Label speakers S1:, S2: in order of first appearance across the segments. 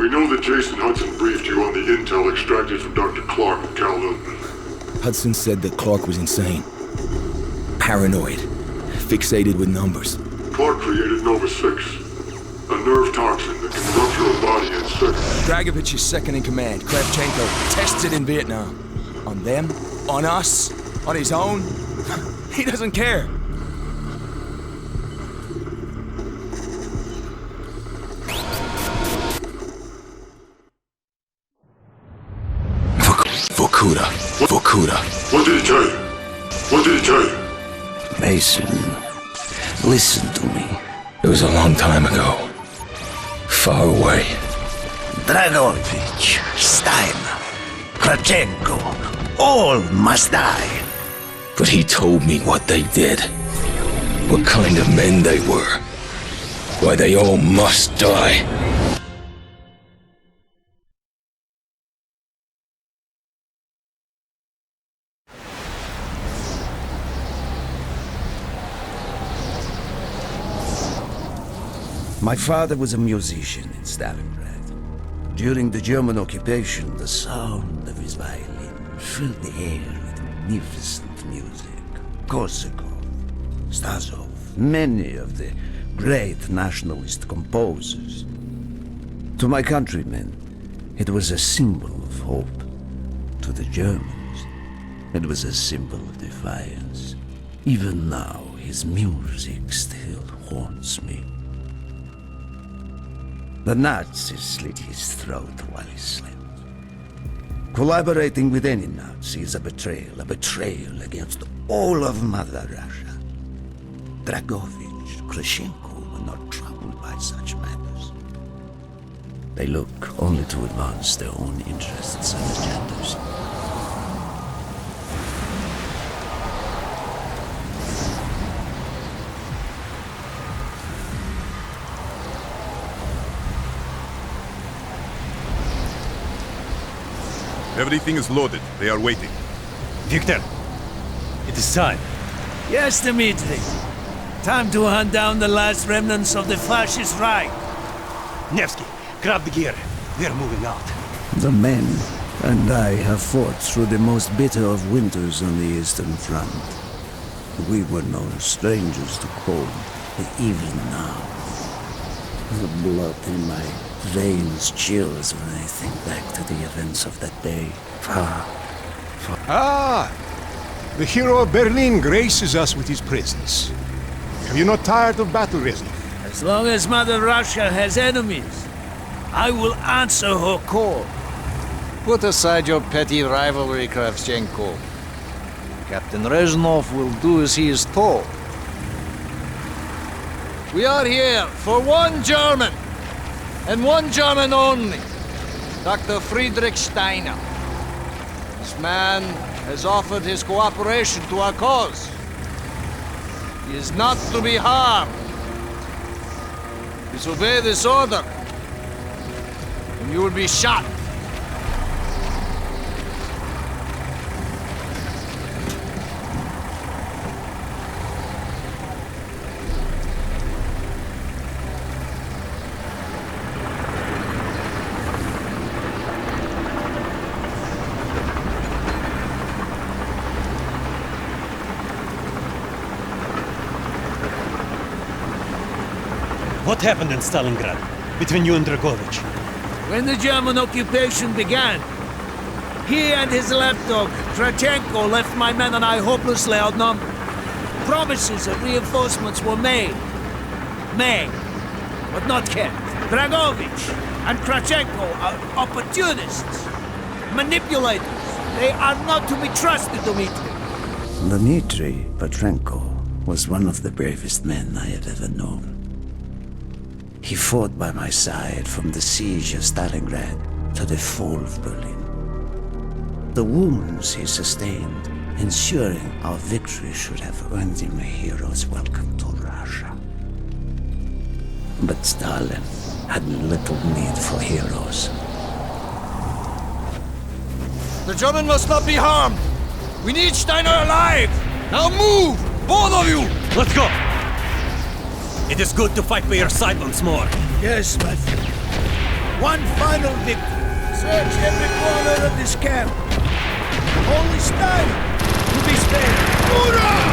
S1: We know that Jason Hudson briefed you on the intel extracted from Dr. Clark at Cal Newton.
S2: Hudson said that Clark was insane. Paranoid. Fixated with numbers.
S1: Clark created Nova 6, a nerve toxin that can rupture a body in seconds.
S2: Dragovich is second in command. Kravchenko tested in Vietnam. On them? On us? On his own? He doesn't care. Vokuda.
S1: What did he tell you? What did he tell you?
S3: Mason, listen to me.
S2: It was a long time ago. Far away.
S3: Dragovich, Steiner, Kravchenko, all must die.
S2: But he told me what they did. What kind of men they were. Why they all must die.
S3: My father was a musician in Stalingrad. During the German occupation, the sound of his violin filled the air with magnificent music. Korsakov, Stasov, many of the great nationalist composers. To my countrymen, it was a symbol of hope. To the Germans, it was a symbol of defiance. Even now, his music still haunts me. The Nazis slit his throat while he slept. Collaborating with any Nazi is a betrayal against all of Mother Russia. Dragovich, Kravchenko were not troubled by such matters. They look only to advance their own interests and agendas.
S4: Everything is loaded. They are waiting.
S5: Victor, it is time.
S6: Yes, Dmitri. Time to hunt down the last remnants of the fascist Reich.
S5: Nevsky, grab the gear. We are moving out.
S3: The men and I have fought through the most bitter of winters on the Eastern Front. We were no strangers to cold, but even now, the blood in my veins chills when I think back to the events of that day. Far.
S7: Ah! The hero of Berlin graces us with his presence. Have you not tired of battle, Reznov?
S6: As long as Mother Russia has enemies, I will answer her call.
S8: Put aside your petty rivalry, Kravchenko. Captain Reznov will do as he is told. We are here for one German, and one German only, Dr. Friedrich Steiner. This man has offered his cooperation to our cause. He is not to be harmed. Disobey this order, and you will be shot.
S5: What happened in Stalingrad between you and Dragovich?
S6: When the German occupation began, he and his lapdog, Kravchenko, left my men and I hopelessly outnumbered. Promises of reinforcements were made, but not kept. Dragovich and Kravchenko are opportunists, manipulators. They are not to be trusted, Dmitri.
S3: Dmitri Petrenko was one of the bravest men I have ever known. He fought by my side from the siege of Stalingrad to the fall of Berlin. The wounds he sustained, ensuring our victory, should have earned him a hero's welcome to Russia. But Stalin had little need for heroes.
S8: The German must not be harmed. We need Steiner alive. Now move, both of you.
S5: Let's go! It is good to fight by your side once more.
S6: Yes, my friend. One final victory. Search every corner of this camp. Only Steiner will be spared. Hoorah!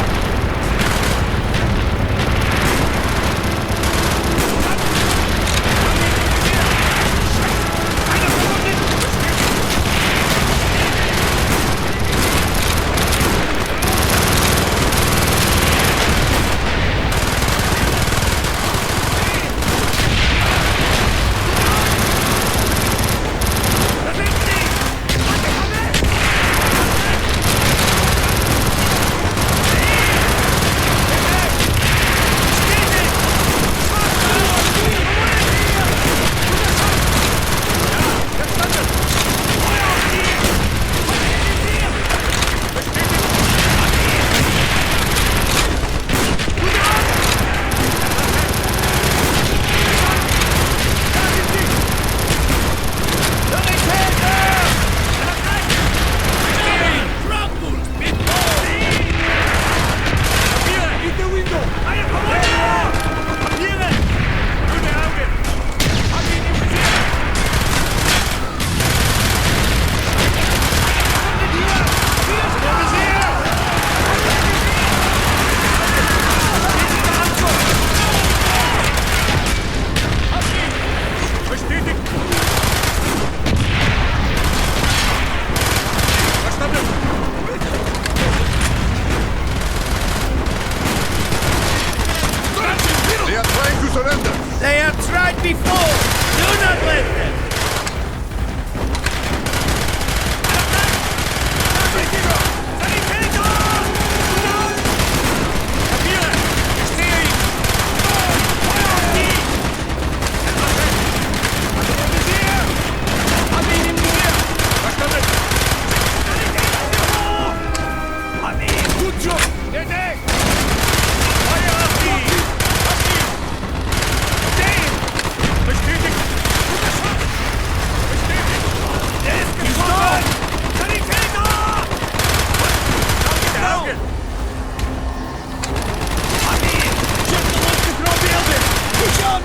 S6: They have tried before! Do not let them!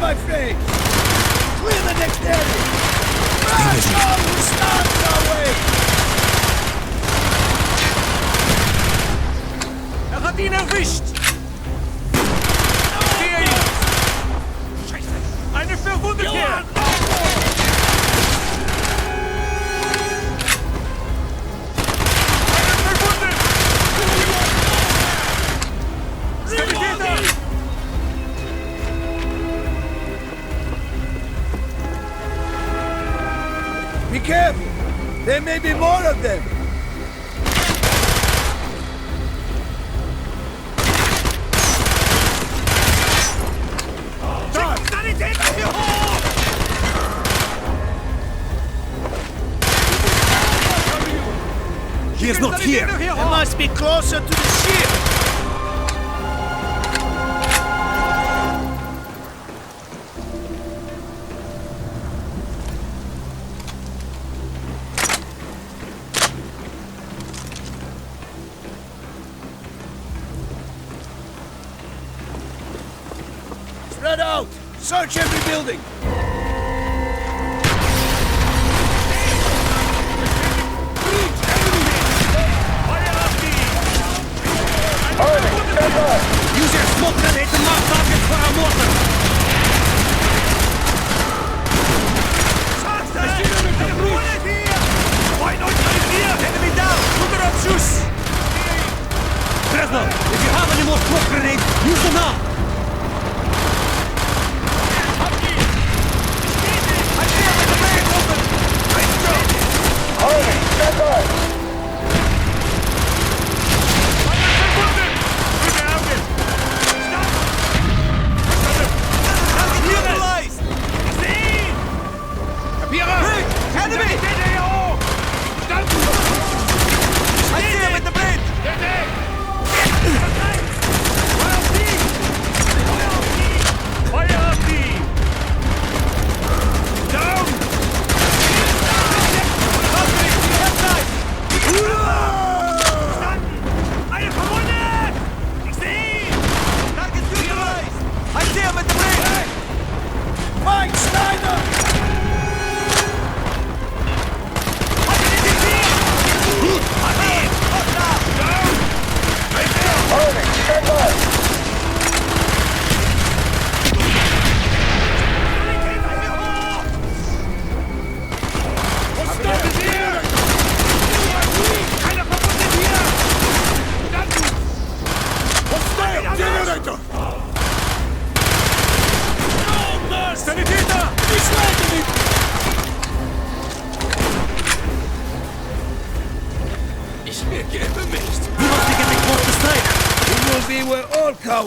S6: My face! Clear the next area! Rush all who stands our way!
S8: Hat ihn erwischt! Sehe ihn! Scheiße! Eine Verwundete!
S6: Be careful! There may be more of them!
S5: He is not here!
S6: They must be closer to the ship! Spread out! Search every building!
S5: Use your smoke grenade to mark targets for our mortar!
S8: Enemy down! Put up shoes!
S5: Fresno, if you have any more smoke grenades, use them now!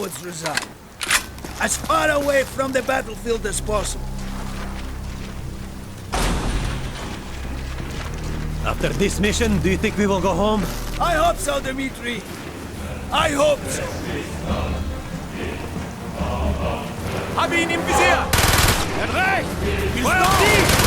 S6: cowards reside. As far away from the battlefield as possible.
S5: After this mission, do you think we will go home?
S6: I hope so, Dmitri. I hope so.
S2: Hab ihn im Visier! Recht! Feuer auf die!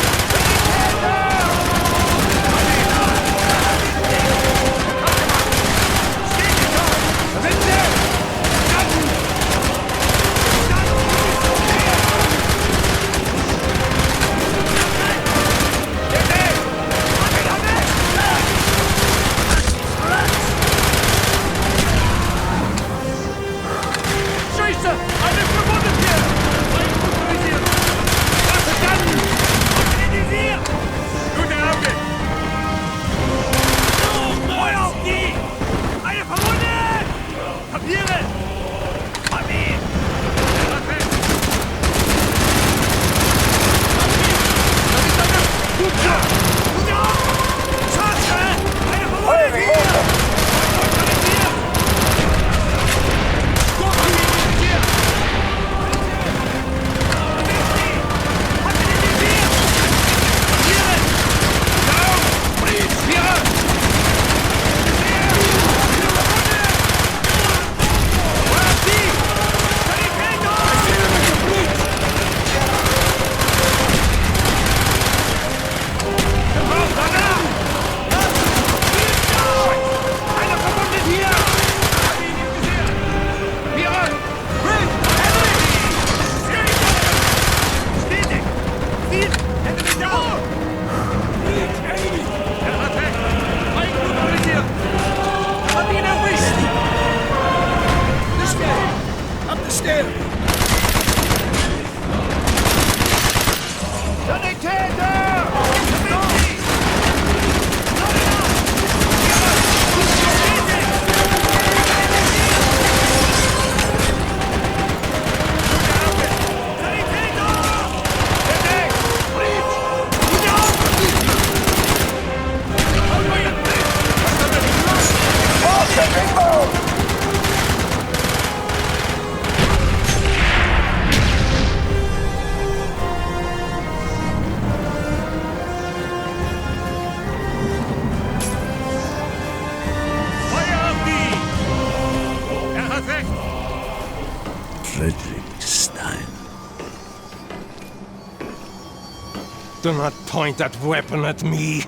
S7: Do not point that weapon at me,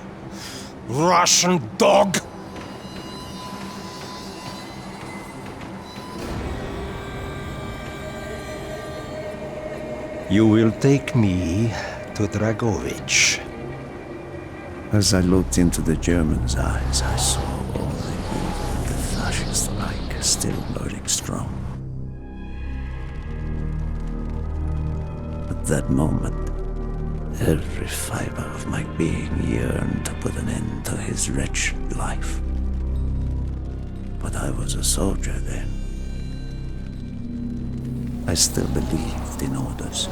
S7: Russian dog! You will take me to Dragovich.
S3: As I looked into the German's eyes, I saw all the evil of the fascist Reich still burning strong. At that moment, every fiber of my being yearned to put an end to his wretched life. But I was a soldier then. I still believed in orders.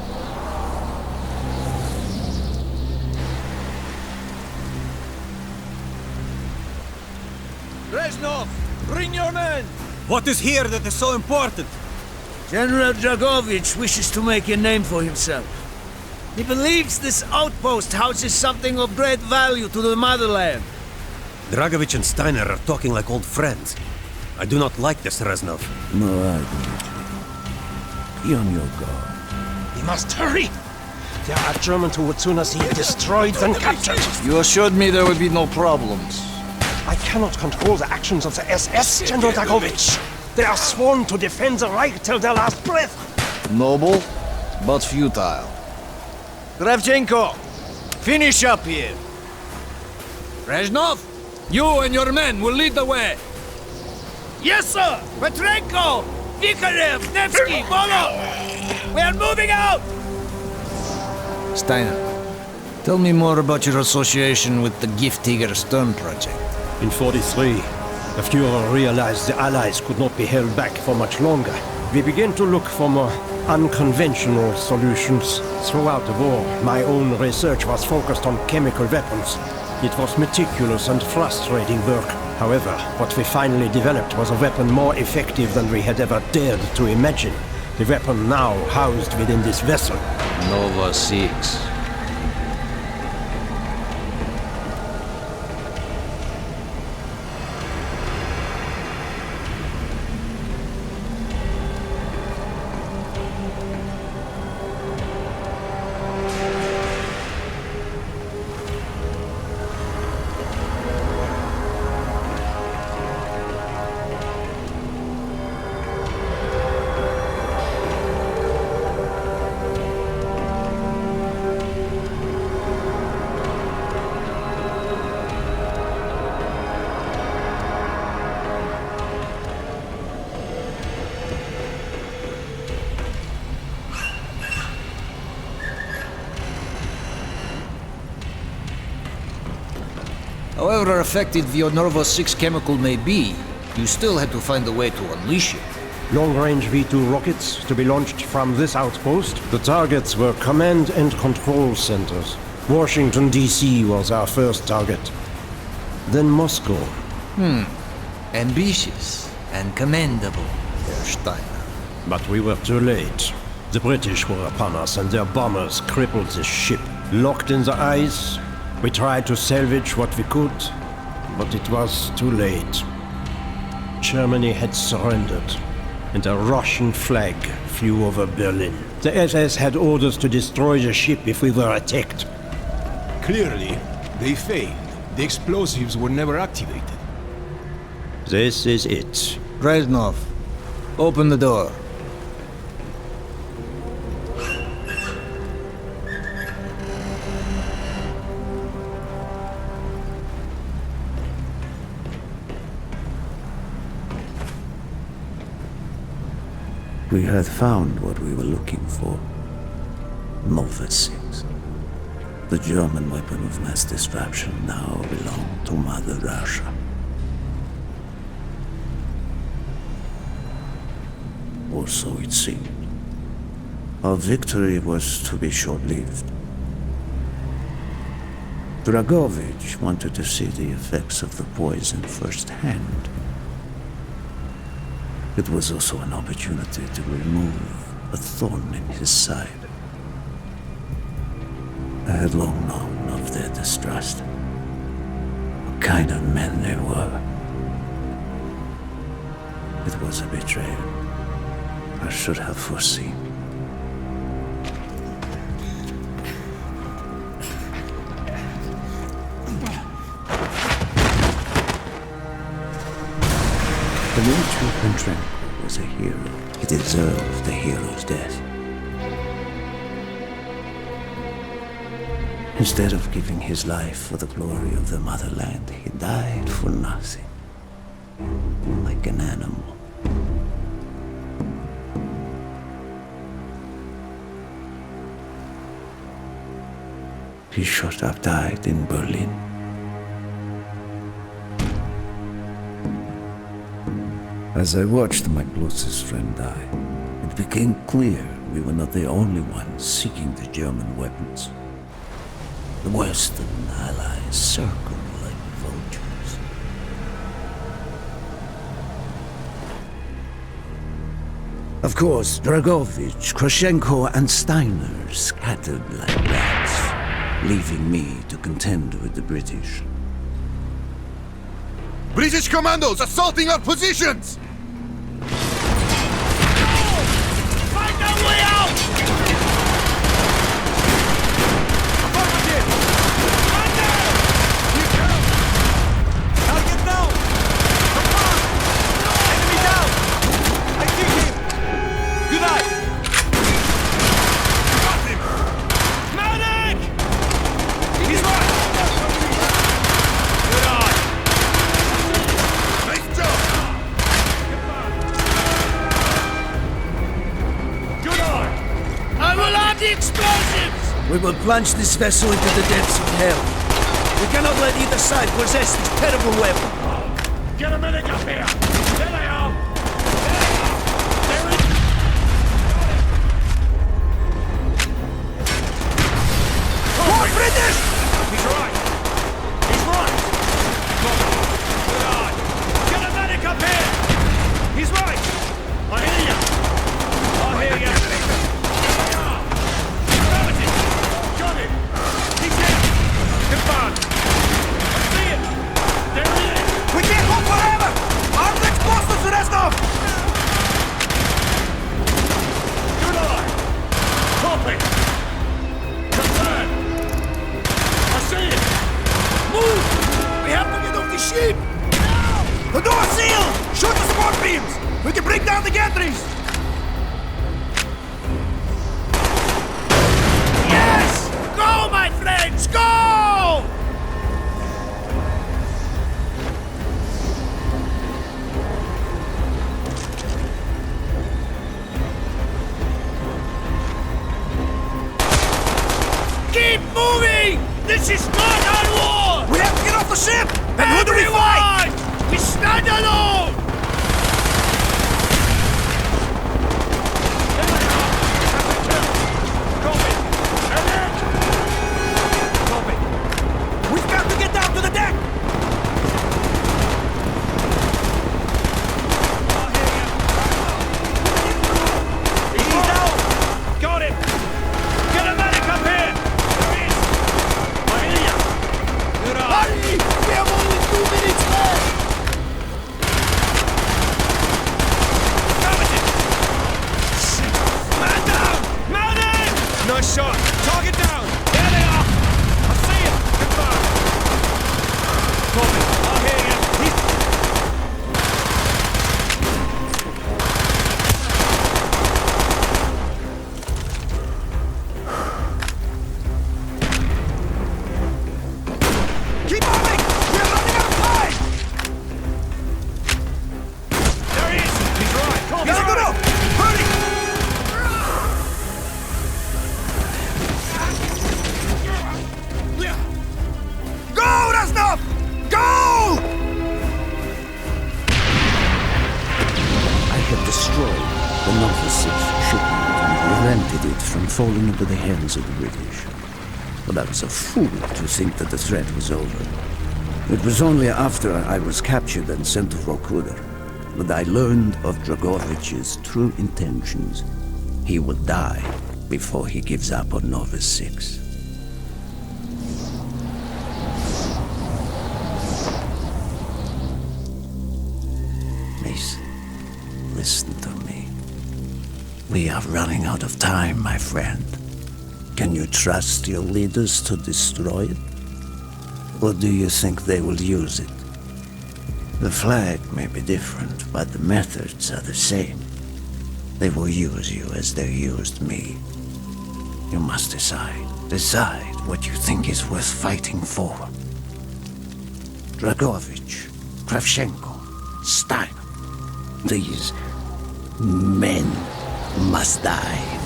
S6: Reznov, bring your men!
S5: What is here that is so important?
S6: General Dragovich wishes to make a name for himself. He believes this outpost houses something of great value to the motherland.
S5: Dragovich and Steiner are talking like old friends. I do not like this, Reznov.
S3: No, I don't. Be on your guard.
S7: We must hurry! There are Germans who would sooner see it destroyed than captured.
S8: You assured me there would be no problems.
S7: I cannot control the actions of the SS, General Dragovich. They are sworn to defend the Reich till their last breath.
S8: Noble, but futile. Kravchenko, finish up here.
S6: Reznov, you and your men will lead the way. Yes, sir! Petrenko! Vikarev! Nevsky! Bolo! We are moving out!
S8: Steiner, tell me more about your association with the Giftiger Stern project.
S9: In 43, the Führer realized the Allies could not be held back for much longer. We began to look for more unconventional solutions. Throughout the war, my own research was focused on chemical weapons. It was meticulous and frustrating work. However, what we finally developed was a weapon more effective than we had ever dared to imagine. The weapon now housed within this vessel.
S8: Nova 6.
S6: However effective your Nova 6 chemical may be, you still had to find a way to unleash it.
S9: Long-range V2 rockets to be launched from this outpost. The targets were command and control centers. Washington, D.C. was our first target. Then Moscow.
S6: Ambitious and commendable, Herr Steiner.
S9: But we were too late. The British were upon us and their bombers crippled the ship. Locked in the ice, we tried to salvage what we could, but it was too late. Germany had surrendered, and a Russian flag flew over Berlin. The SS had orders to destroy the ship if we were attacked.
S7: Clearly, they failed. The explosives were never activated.
S9: This is it.
S6: Reznov, open the door.
S3: We had found what we were looking for. Nova 6. The German weapon of mass destruction now belonged to Mother Russia. Or so it seemed. Our victory was to be short-lived. Dragovich wanted to see the effects of the poison firsthand. It was also an opportunity to remove a thorn in his side. I had long known of their distrust. What kind of men they were. It was a betrayal I should have foreseen. Dmitri Petrenko was a hero. He deserved the hero's death. Instead of giving his life for the glory of the motherland, he died for nothing. Like an animal. He should have died in Berlin. As I watched my closest friend die, it became clear we were not the only ones seeking the German weapons. The Western allies circled like vultures. Of course, Dragovich, Krashenko, and Steiner scattered like rats, leaving me to contend with the British.
S4: British commandos assaulting our positions!
S6: Find a way out! Affirmative! Under! You go! Target down! Confirm! Enemy down! I see him! Good eye! Got him! Medic! He's right! Good eye!
S4: Nice job!
S6: Good eye! I will add the explosives!
S2: We will plunge this vessel into the depths of hell. We cannot let either side possess this terrible weapon.
S6: Get a medic up here! There they are! More British! He's right! He's right! Good eye! He's right! I hear you! I hear you! Got it! He's hit! Confirmed! I see it! There he is!
S2: We can't go forever! Armed explosives, Reznov!
S6: Good eye! Copy! Confirmed! I see it! Move! We have to get off the ship!
S2: The door's sealed! Shoot the support beams! We can break down the gantries!
S6: Yes! Go, my friends! Go! Keep moving! This is not our war!
S2: We have to get off the ship! And who do we fight?
S6: We stand alone!
S2: We've got to get down to the deck!
S6: He's out! Got him! Get a medic up here! There he is! I hear ya! Good eye!
S2: Hurry! We have only 2 minutes left!
S6: Man down! Man in! Nice shot! Target down! There they are! I see him! Confirmed! Copy! I hear you!
S2: Keep moving! We're running out of time!
S6: There he is! He's right! Copy!
S2: He's good up! Hurry! Go, Reznov! Go!
S3: I had destroyed the Nova 6 shipment and prevented it from falling into the hands of the British. But I was a fool to think that the threat was over. It was only after I was captured and sent to Vorkuta that I learned of Dragovich's true intentions. He will die before he gives up on Nova 6. Mason, listen to me. We are running out of time, my friend. Can you trust your leaders to destroy it? Or do you think they will use it? The flag may be different, but the methods are the same. They will use you as they used me. You must decide. Decide what you think is worth fighting for. Dragovich, Kravchenko, Stein. These men must die.